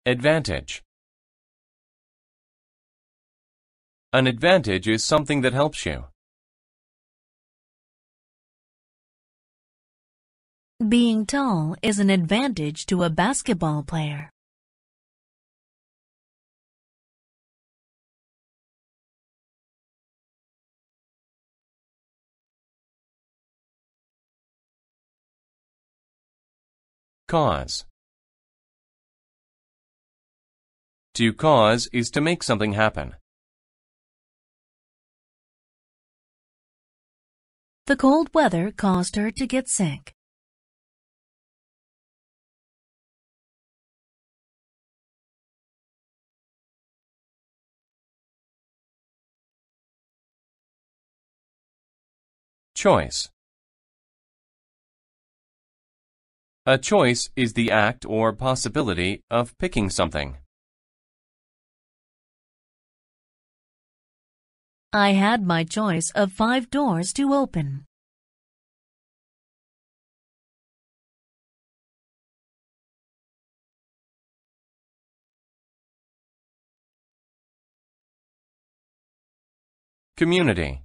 Advantage. An advantage is something that helps you. Being tall is an advantage to a basketball player. Cause. To cause is to make something happen. The cold weather caused her to get sick. Choice. A choice is the act or possibility of picking something. I had my choice of 5 doors to open. Community.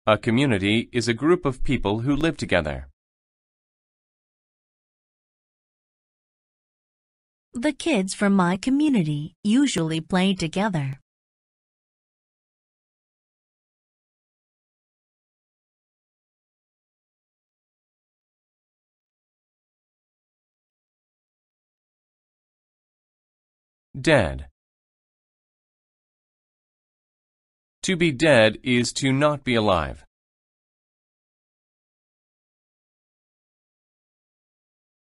A community is a group of people who live together. The kids from my community usually play together. Dead. To be dead is to not be alive.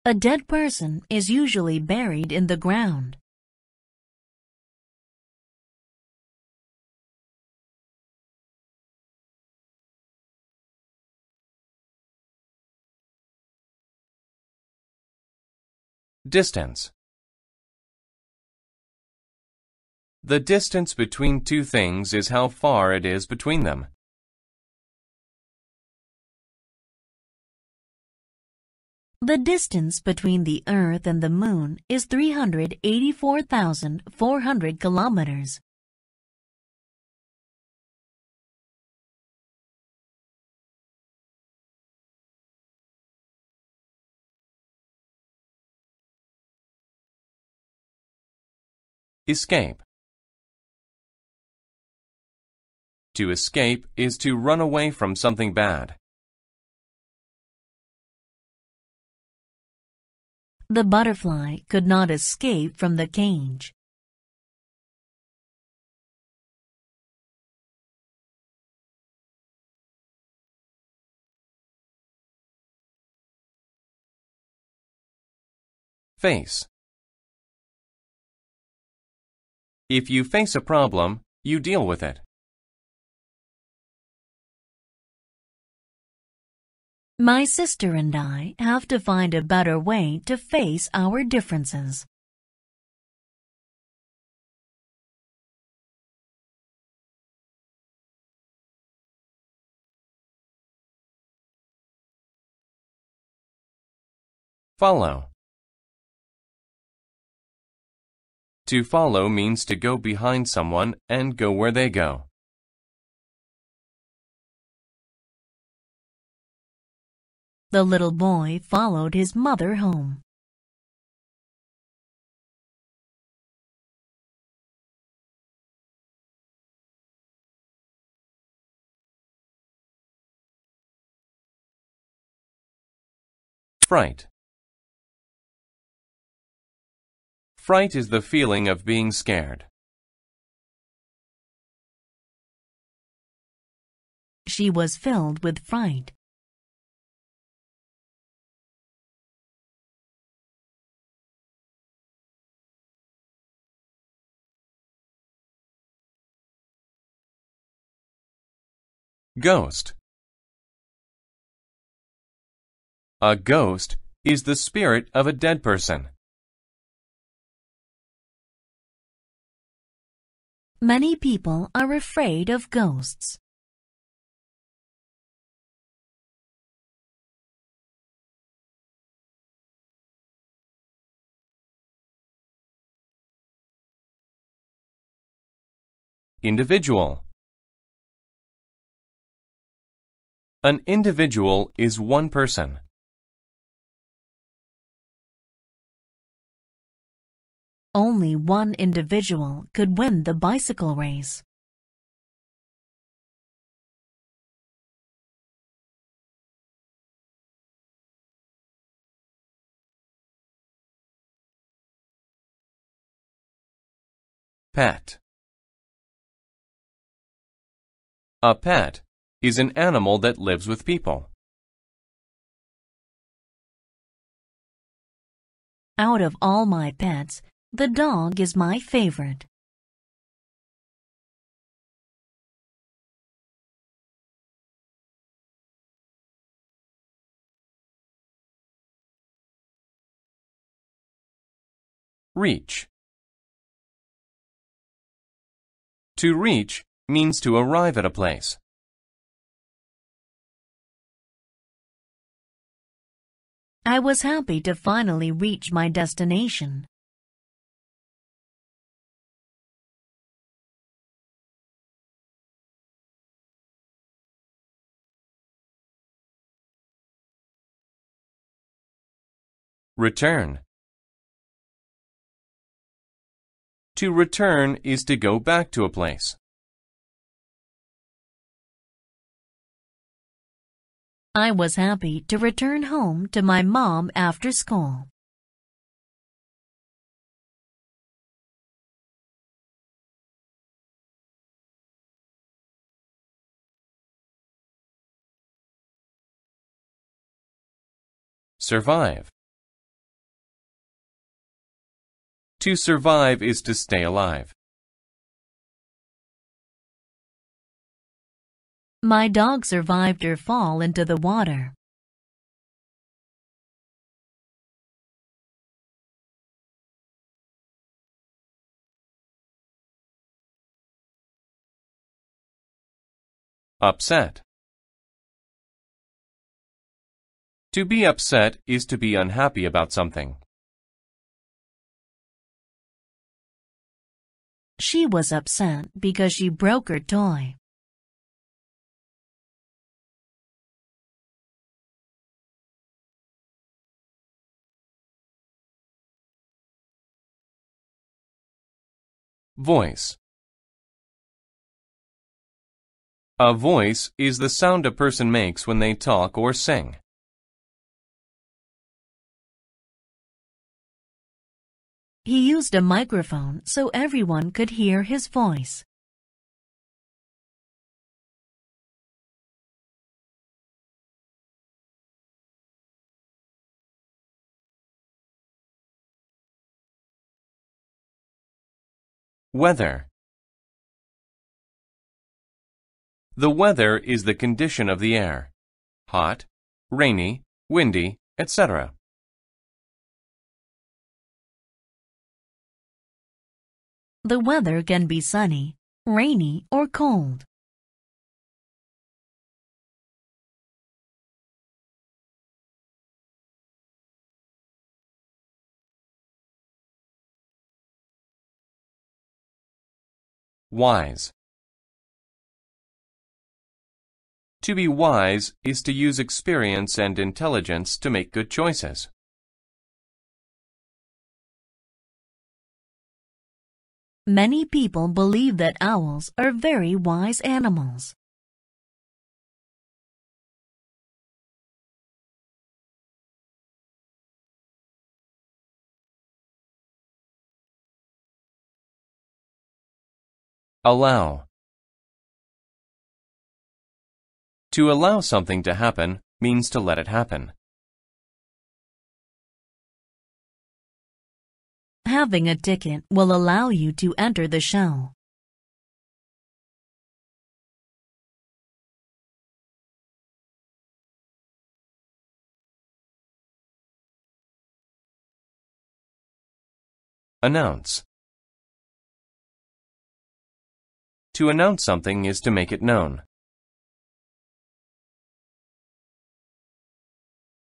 A dead person is usually buried in the ground. Distance. The distance between two things is how far it is between them. The distance between the Earth and the Moon is 384,400 kilometers. Escape. To escape is to run away from something bad. The butterfly could not escape from the cage. Face. If you face a problem, you deal with it. My sister and I have to find a better way to face our differences. Follow. To follow means to go behind someone and go where they go. The little boy followed his mother home. Fright. Fright is the feeling of being scared. She was filled with fright. Ghost. A ghost is the spirit of a dead person. Many people are afraid of ghosts. Individual. An individual is one person. Only one individual could win the bicycle race. Pet. A pet is an animal that lives with people. Out of all my pets, the dog is my favorite. Reach. To reach means to arrive at a place. I was happy to finally reach my destination. Return. To return is to go back to a place. I was happy to return home to my mom after school. Survive. To survive is to stay alive. My dog survived her fall into the water. Upset. To be upset is to be unhappy about something. She was upset because she broke her toy. Voice. A voice is the sound a person makes when they talk or sing. He used a microphone so everyone could hear his voice. Weather. The weather is the condition of the air. Hot, rainy, windy, etc. The weather can be sunny, rainy, or cold. Wise. To be wise is to use experience and intelligence to make good choices. Many people believe that owls are very wise animals. Allow. To allow something to happen means to let it happen. Having a ticket will allow you to enter the show. Announce. To announce something is to make it known.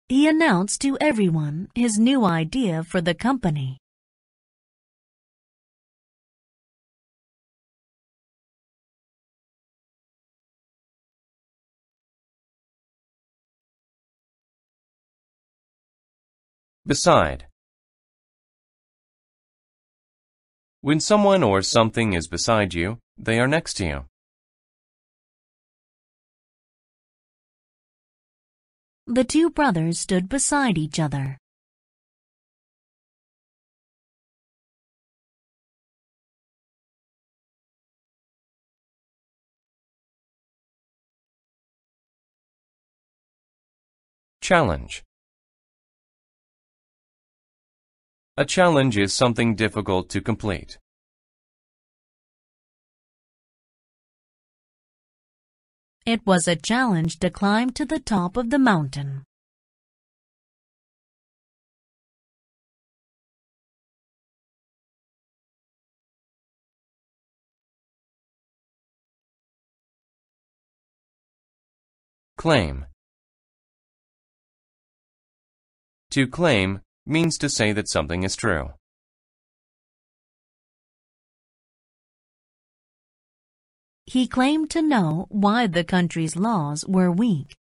He announced to everyone his new idea for the company. Beside. When someone or something is beside you, they are next to you. The two brothers stood beside each other. Challenge. A challenge is something difficult to complete. It was a challenge to climb to the top of the mountain. Claim. To claim means to say that something is true. He claimed to know why the country's laws were weak.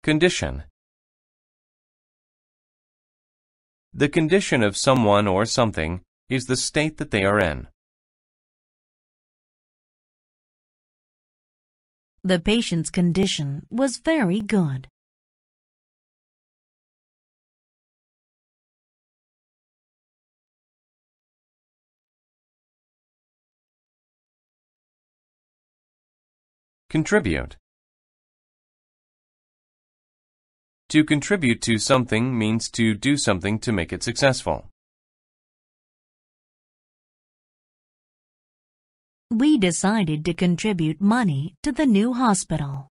Condition. The condition of someone or something is the state that they are in. The patient's condition was very good. Contribute. To contribute to something means to do something to make it successful. We decided to contribute money to the new hospital.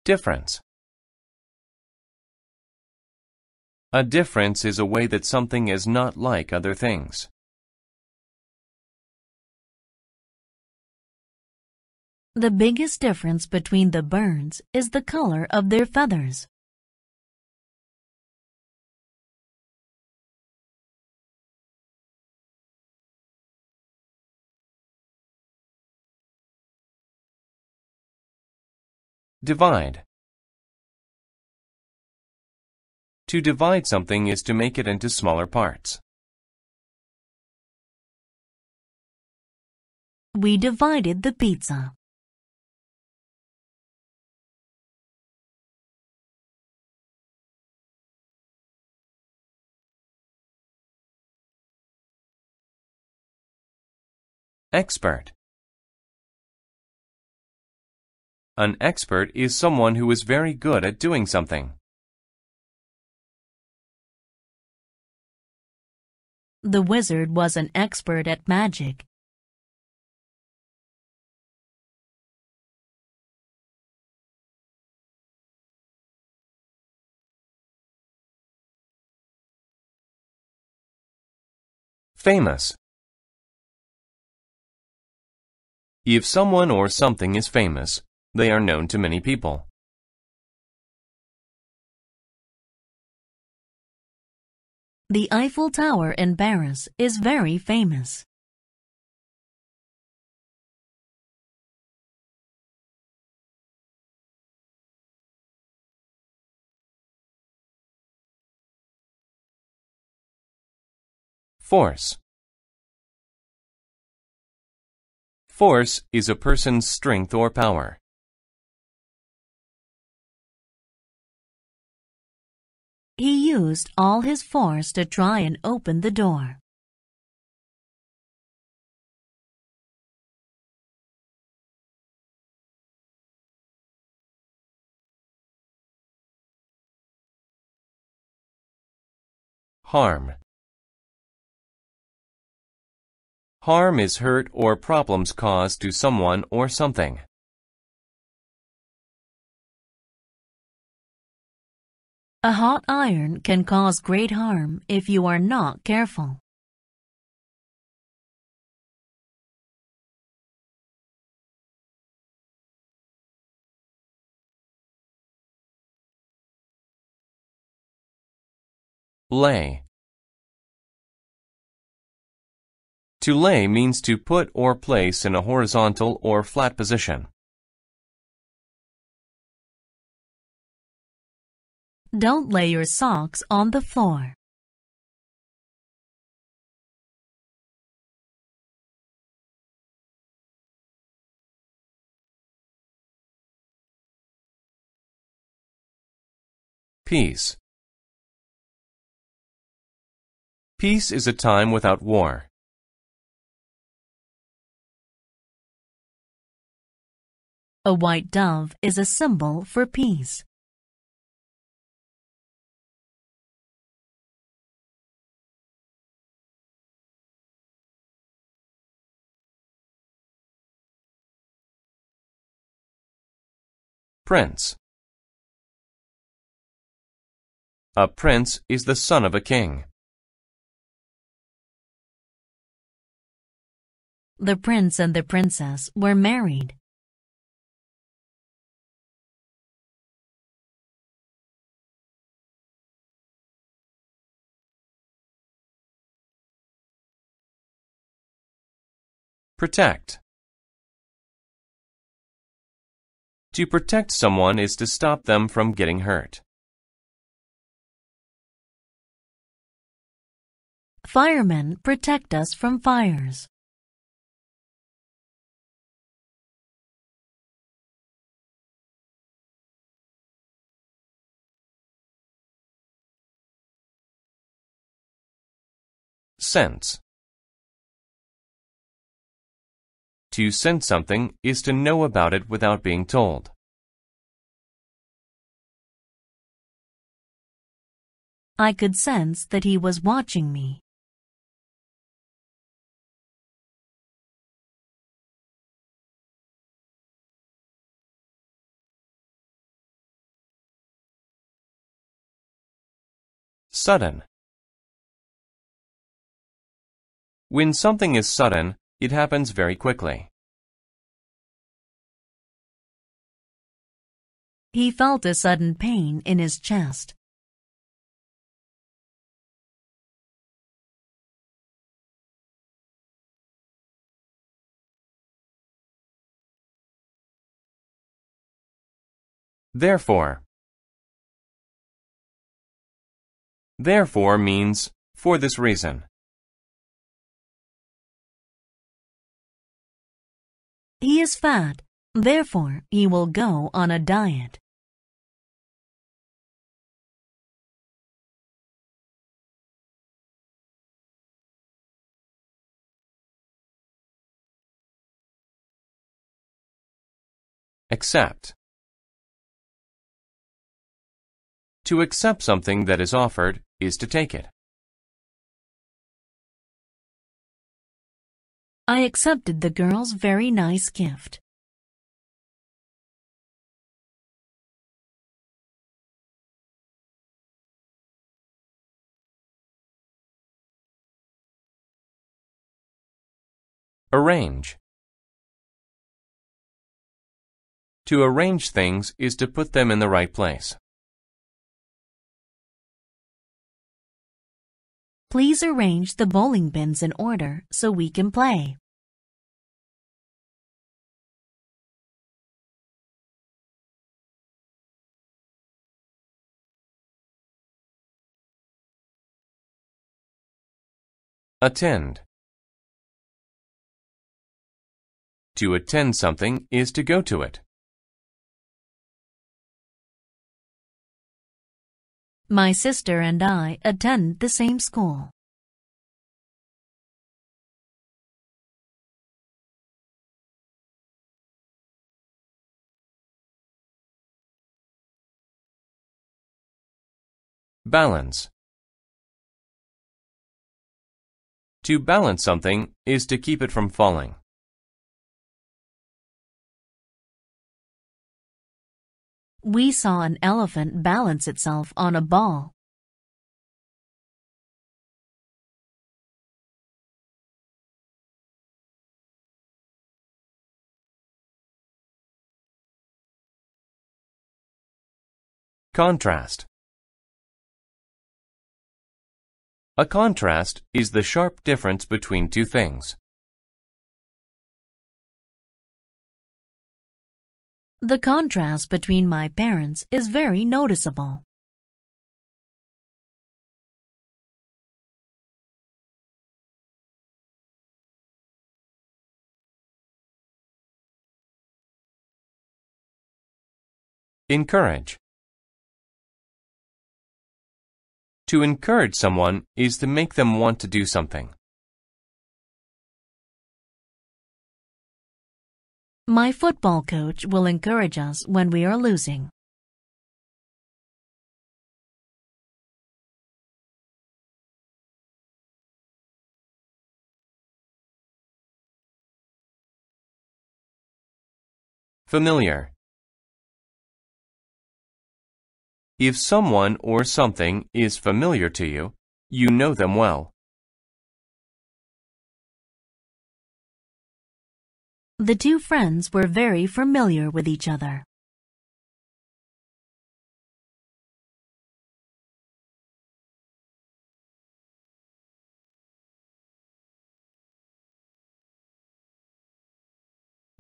Difference. A difference is a way that something is not like other things. The biggest difference between the birds is the color of their feathers. Divide. To divide something is to make it into smaller parts. We divided the pizza. Expert. An expert is someone who is very good at doing something. The wizard was an expert at magic. Famous. If someone or something is famous, they are known to many people. The Eiffel Tower in Paris is very famous. Force. Force is a person's strength or power. He used all his force to try and open the door. Harm. Harm is hurt or problems caused to someone or something. A hot iron can cause great harm if you are not careful. Lay. To lay means to put or place in a horizontal or flat position. Don't lay your socks on the floor. Peace. Peace is a time without war. A white dove is a symbol for peace. Prince. A prince is the son of a king. The prince and the princess were married. Protect. To protect someone is to stop them from getting hurt. Firemen protect us from fires. Sense. To sense something is to know about it without being told. I could sense that he was watching me. Sudden. When something is sudden, it happens very quickly. He felt a sudden pain in his chest. Therefore. Therefore means for this reason. He is fat, therefore he will go on a diet. Accept. To accept something that is offered is to take it. I accepted the girl's very nice gift. Arrange. To arrange things is to put them in the right place. Please arrange the bowling pins in order so we can play. Attend. To attend something is to go to it. My sister and I attend the same school. Balance. To balance something is to keep it from falling. We saw an elephant balance itself on a ball. Contrast. A contrast is the sharp difference between two things. The contrast between my parents is very noticeable. Encourage. To encourage someone is to make them want to do something. My football coach will encourage us when we are losing. Familiar. If someone or something is familiar to you, you know them well. The two friends were very familiar with each other.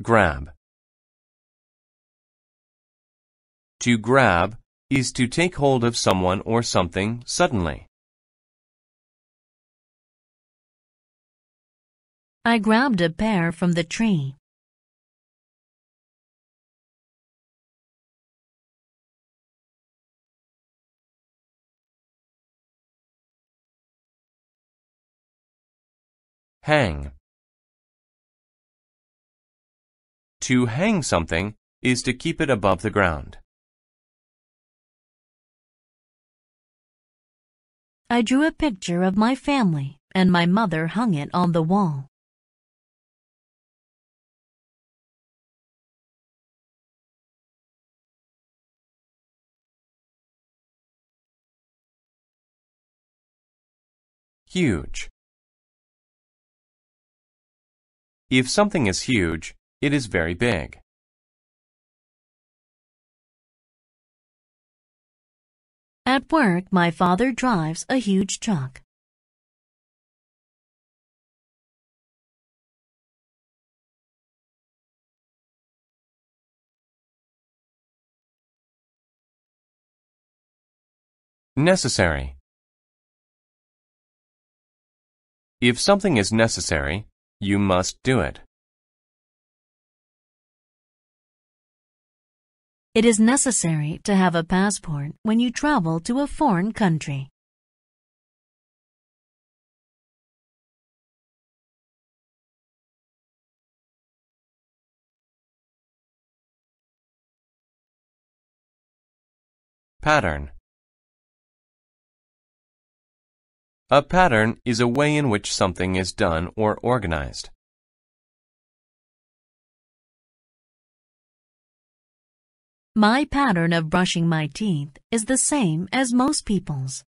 Grab. To grab is to take hold of someone or something suddenly. I grabbed a pear from the tree. Hang. To hang something is to keep it above the ground. I drew a picture of my family and my mother hung it on the wall. Huge. If something is huge, it is very big. At work, my father drives a huge truck. Necessary. If something is necessary, you must do it. It is necessary to have a passport when you travel to a foreign country. Pattern. A pattern is a way in which something is done or organized. My pattern of brushing my teeth is the same as most people's.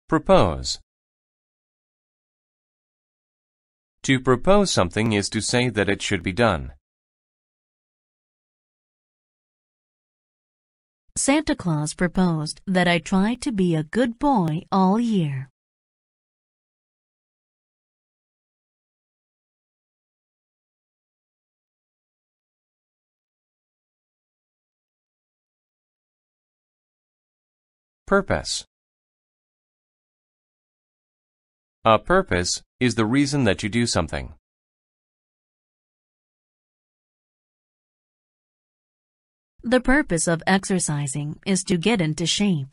Propose. To propose something is to say that it should be done. Santa Claus proposed that I try to be a good boy all year. Purpose. A purpose is the reason that you do something. The purpose of exercising is to get into shape.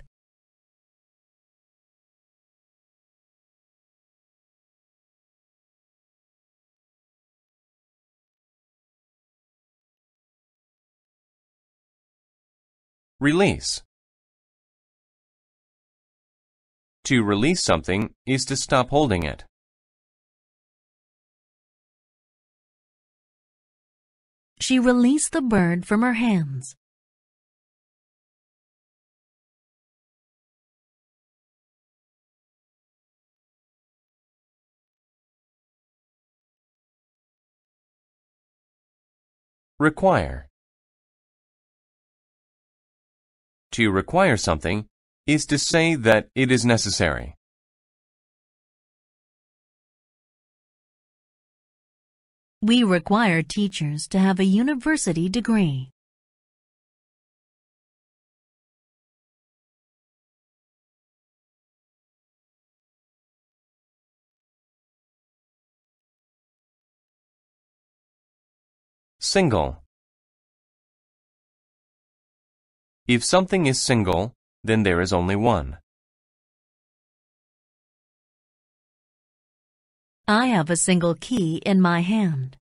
Release. To release something is to stop holding it. She released the bird from her hands. Require. To require something is to say that it is necessary. We require teachers to have a university degree. Single. If something is single, then there is only one. I have a single key in my hand.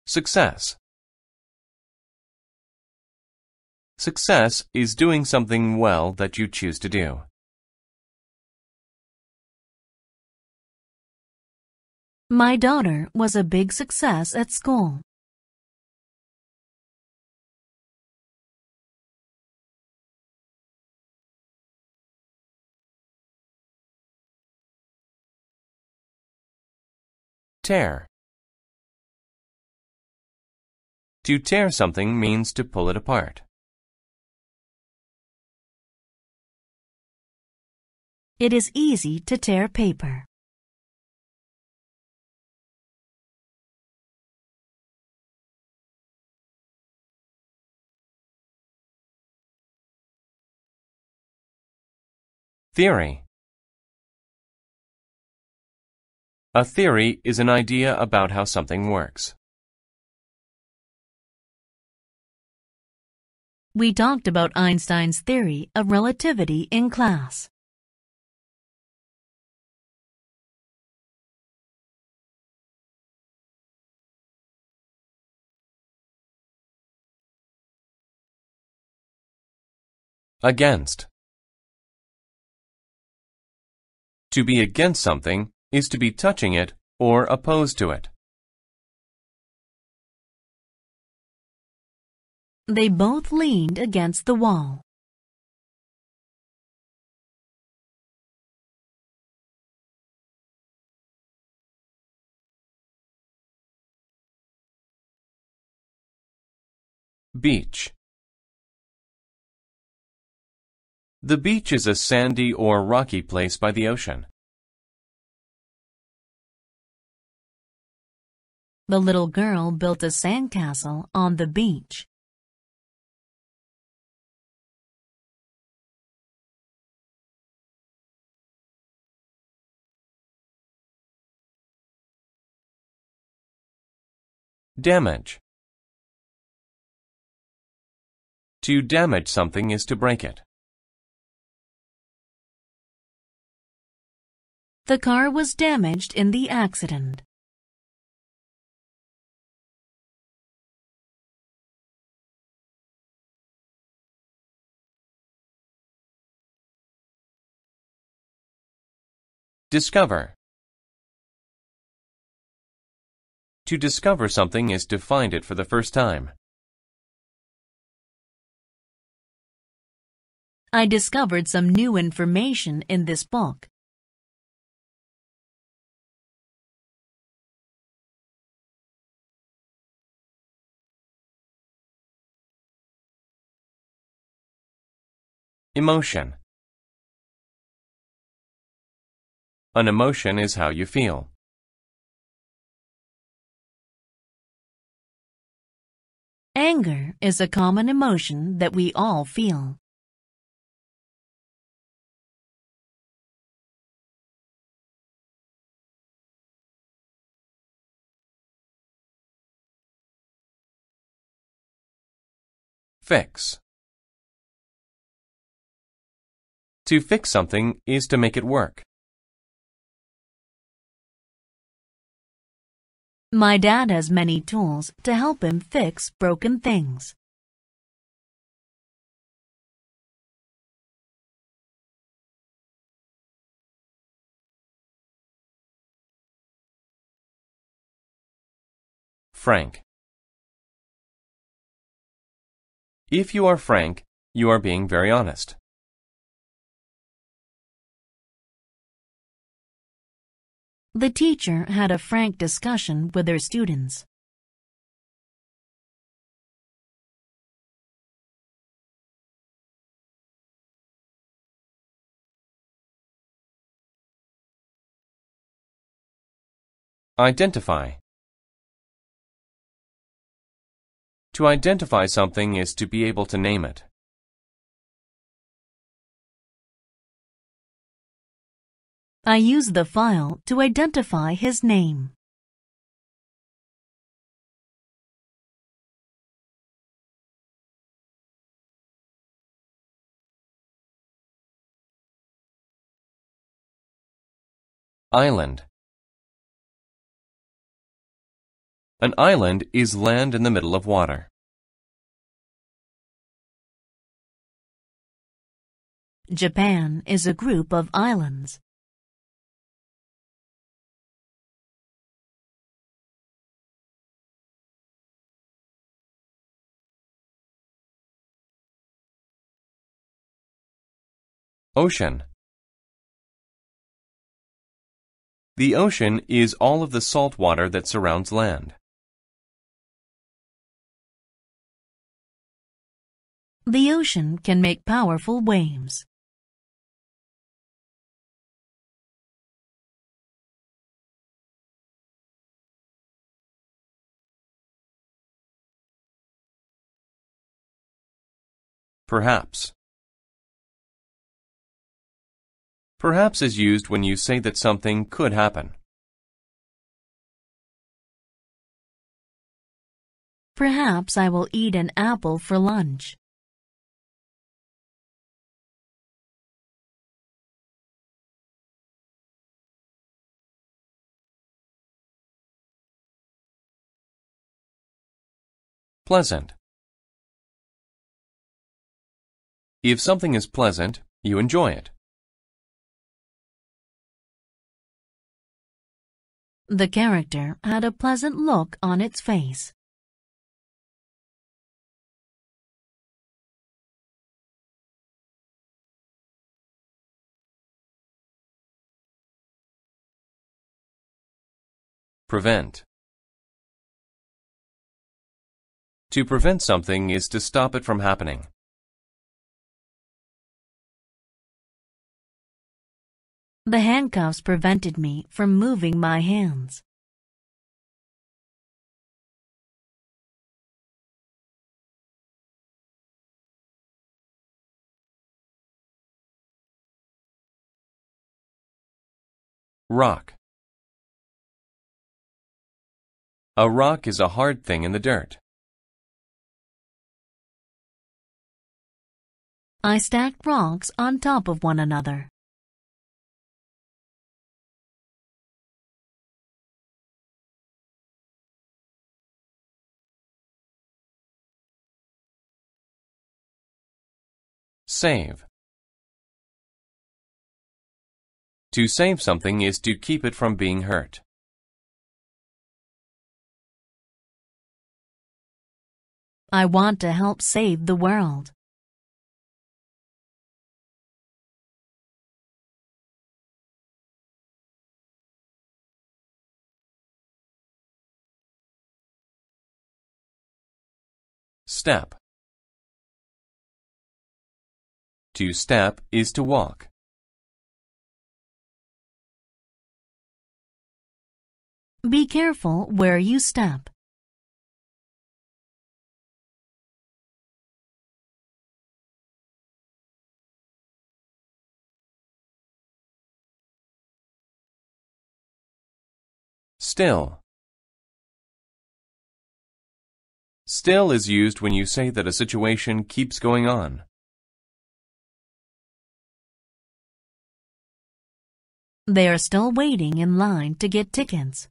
Success. Success is doing something well that you choose to do. My daughter was a big success at school. Tear. To tear something means to pull it apart. It is easy to tear paper. Theory. A theory is an idea about how something works. We talked about Einstein's theory of relativity in class. Against. To be against something is to be touching it or opposed to it. They both leaned against the wall. Beach. The beach is a sandy or rocky place by the ocean. The little girl built a sandcastle on the beach. Damage. To damage something is to break it. The car was damaged in the accident. Discover. To discover something is to find it for the first time. I discovered some new information in this book. Emotion. An emotion is how you feel. Anger is a common emotion that we all feel. Fix. To fix something is to make it work. My dad has many tools to help him fix broken things. Frank. If you are frank, You are being very honest. The teacher had a frank discussion with her students. Identify. To identify something is to be able to name it. I used the file to identify his name. Island. An island is land in the middle of water. Japan is a group of islands. Ocean. The ocean is all of the salt water that surrounds land. The ocean can make powerful waves. Perhaps. Perhaps is used when you say that something could happen. Perhaps I will eat an apple for lunch. Pleasant. If something is pleasant, you enjoy it. The character had a pleasant look on its face. Prevent. To prevent something is to stop it from happening. The handcuffs prevented me from moving my hands. Rock. A rock is a hard thing in the dirt. I stacked rocks on top of one another. Save. To save something is to keep it from being hurt. I want to help save the world. Step. To step is to walk. Be careful where you step. Still. Still is used when you say that a situation keeps going on. They are still waiting in line to get tickets.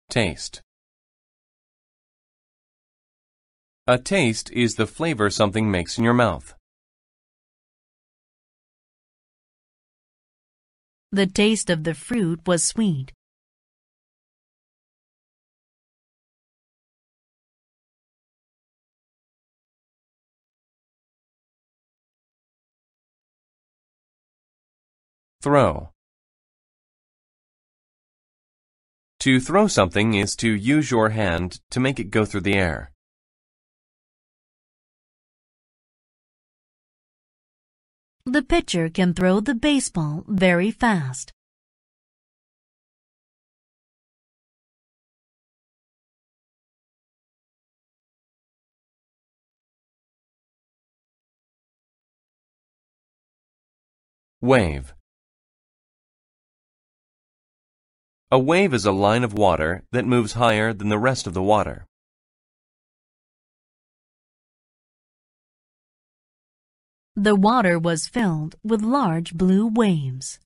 Taste. A taste is the flavor something makes in your mouth. The taste of the fruit was sweet. Throw. To throw something is to use your hand to make it go through the air. The pitcher can throw the baseball very fast. Wave. A wave is a line of water that moves higher than the rest of the water. The water was filled with large blue waves.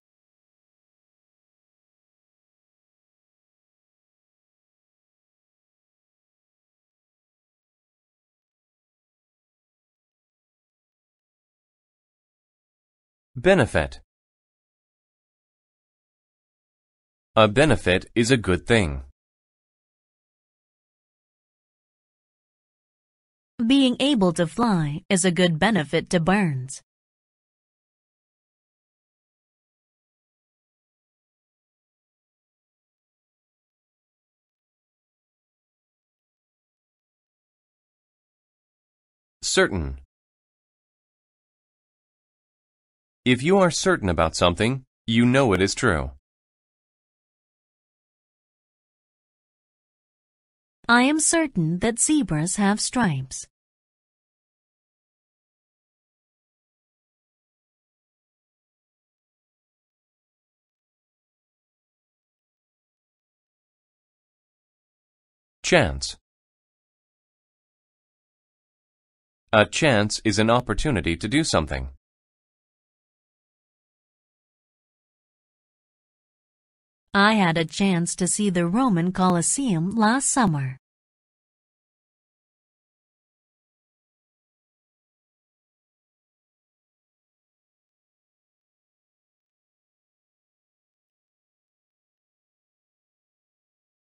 Benefit. A benefit is a good thing. Being able to fly is a good benefit to birds. Certain. If you are certain about something, you know it is true. I am certain that zebras have stripes. Chance. A chance is an opportunity to do something. I had a chance to see the Roman Colosseum last summer.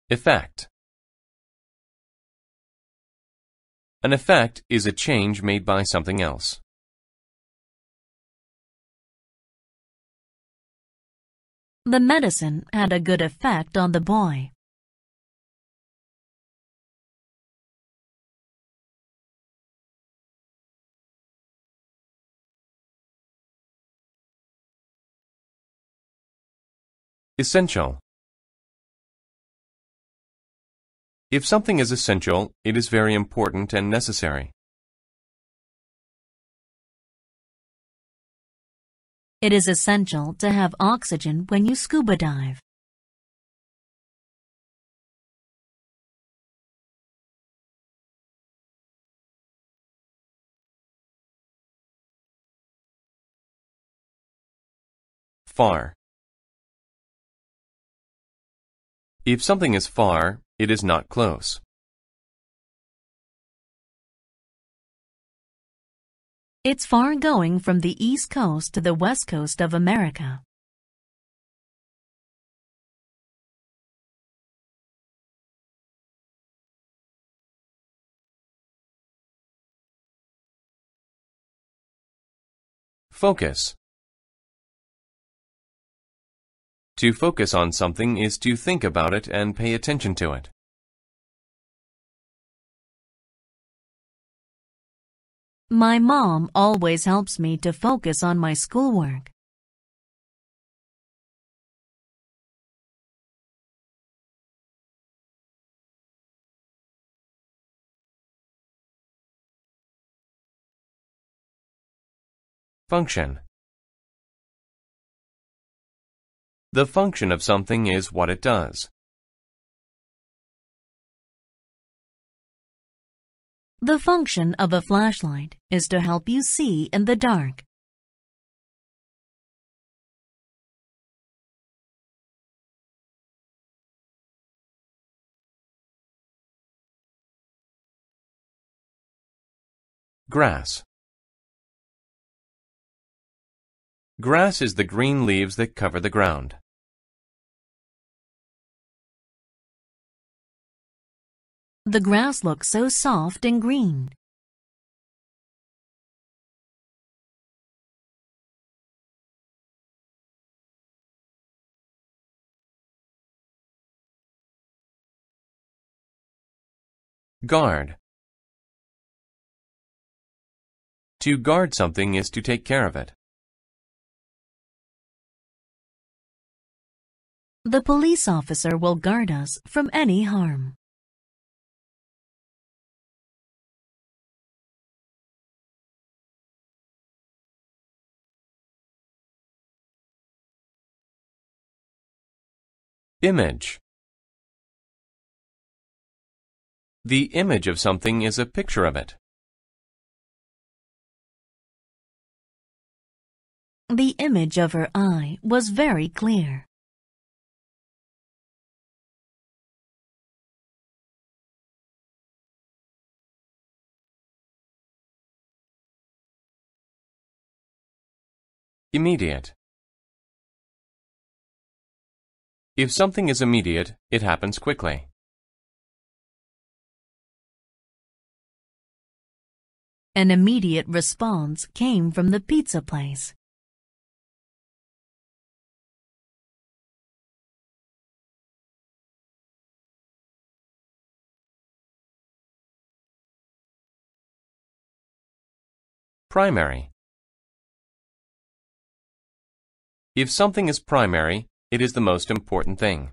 Effect. An effect is a change made by something else. The medicine had a good effect on the boy. Essential. If something is essential, it is very important and necessary. It is essential to have oxygen when you scuba dive. Far. If something is far, it is not close. It's far going from the East Coast to the West Coast of America. Focus. To focus on something is to think about it and pay attention to it. My mom always helps me to focus on my schoolwork. Function. The function of something is what it does. The function of a flashlight is to help you see in the dark. Grass. Grass is the green leaves that cover the ground. The grass looks so soft and green. Guard. To guard something is to take care of it. The police officer will guard us from any harm. Image. The image of something is a picture of it. The image of her eye was very clear. Immediate. If something is immediate, it happens quickly. An immediate response came from the pizza place. Primary. If something is primary, it is the most important thing.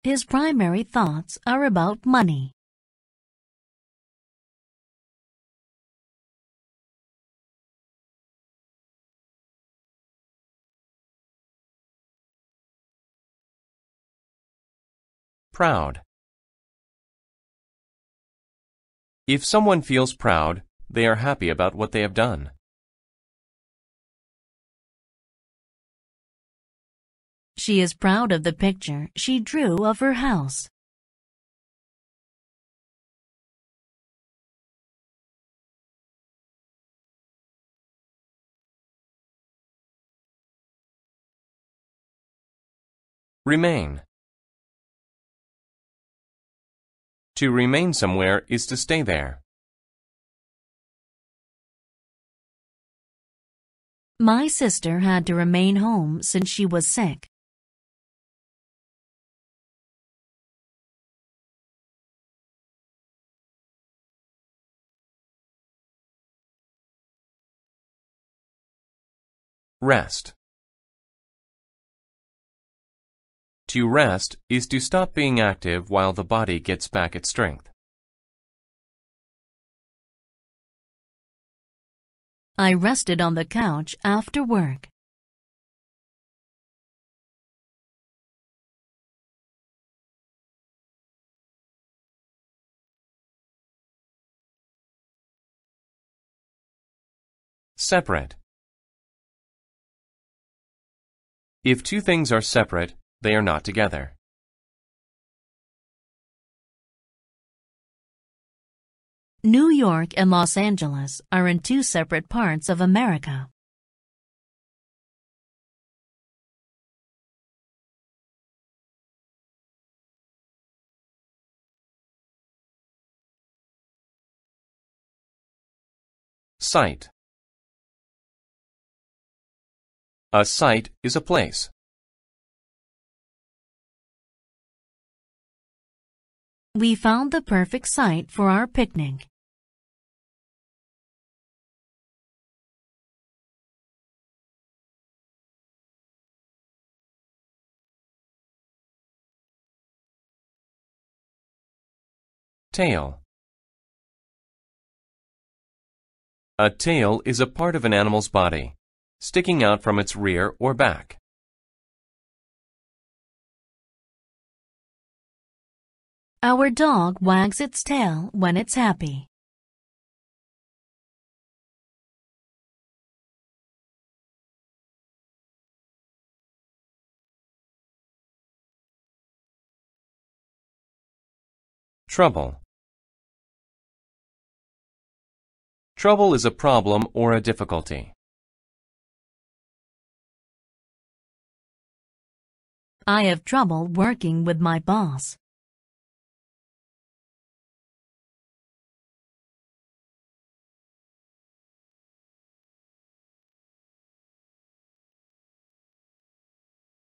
His primary thoughts are about money. Proud. If someone feels proud, they are happy about what they have done. She is proud of the picture she drew of her house. Remain. To remain somewhere is to stay there. My sister had to remain home since she was sick. Rest. To rest is to stop being active while the body gets back its strength. I rested on the couch after work. Separate. If two things are separate, they are not together. New York and Los Angeles are in two separate parts of America. Site. A site is a place. We found the perfect site for our picnic. Tail. A tail is a part of an animal's body, sticking out from its rear or back. Our dog wags its tail when it's happy. Trouble. Trouble is a problem or a difficulty. I have trouble working with my boss.